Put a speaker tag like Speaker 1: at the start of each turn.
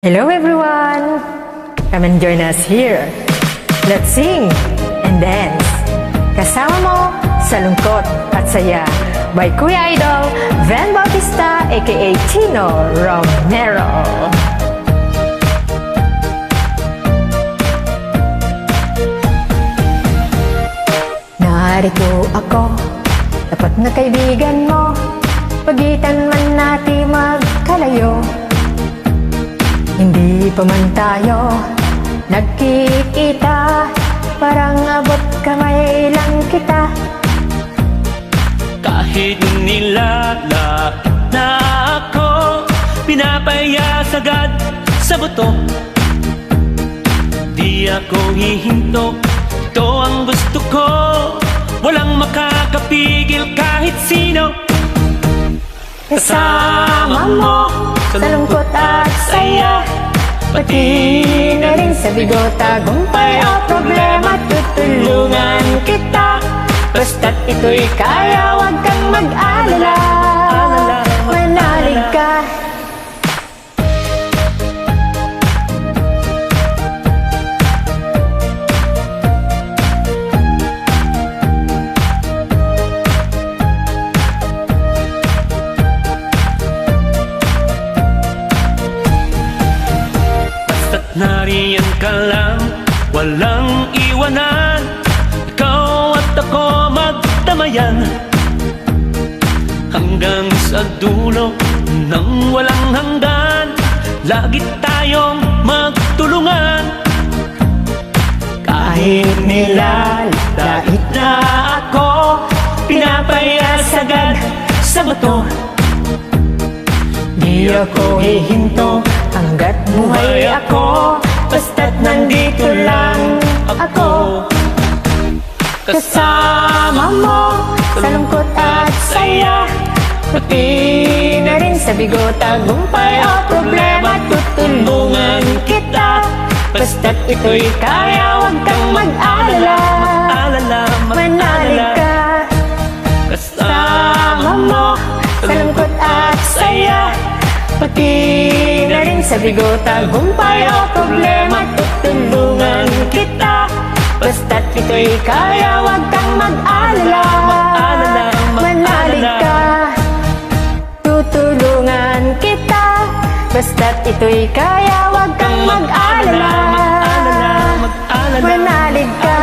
Speaker 1: Hello everyone! Come and join us here. Let's sing and dance. Kasama mo sa lungkot at saya by Kuya Idol Van Bautista aka Chino Romero. Narito ako, tapat na kaibigan mo, pagitan man natin magkalayo. Hindi pa man tayo nagkikita, parang abot kamay lang kita.
Speaker 2: Kahit nilala na ako, pinapaya sagad sa buto. Di ako hihinto, ito ang gusto ko, walang makakapigil kahit sino.
Speaker 1: Kasama mo sa lungkot at saya, pati na rin sa bigo, tagumpay o problema, tutulungan kita. Basta't ito'y kaya, huwag kang mag-alala, manalig ka.
Speaker 2: Nariyan ka lang, walang iwanan, ikaw at ako magdamayan, hanggang sa dulo ng walang hanggan, lagi tayong magtulungan.
Speaker 1: Kahit nilalait na ako, pinapaya sagad sa bato. Di ako hihinto hanggat buhay ako, basta't nandito lang ako. Kasama mo sa lungkot at saya, pati na rin sa bigo, tagumpay o problema, tutulungan kita. Basta't ito'y kaya, huwag kang mag-alala, manalig ka. Kasama mo sa lungkot at saya, pati na rin sa bigo, tagumpay o problema, tutulungan kita. Basta't ito'y kaya, huwag kang mag-alala, manalig ka. Tutulungan kita, basta't ito'y kaya, huwag kang mag-alala, manalig ka.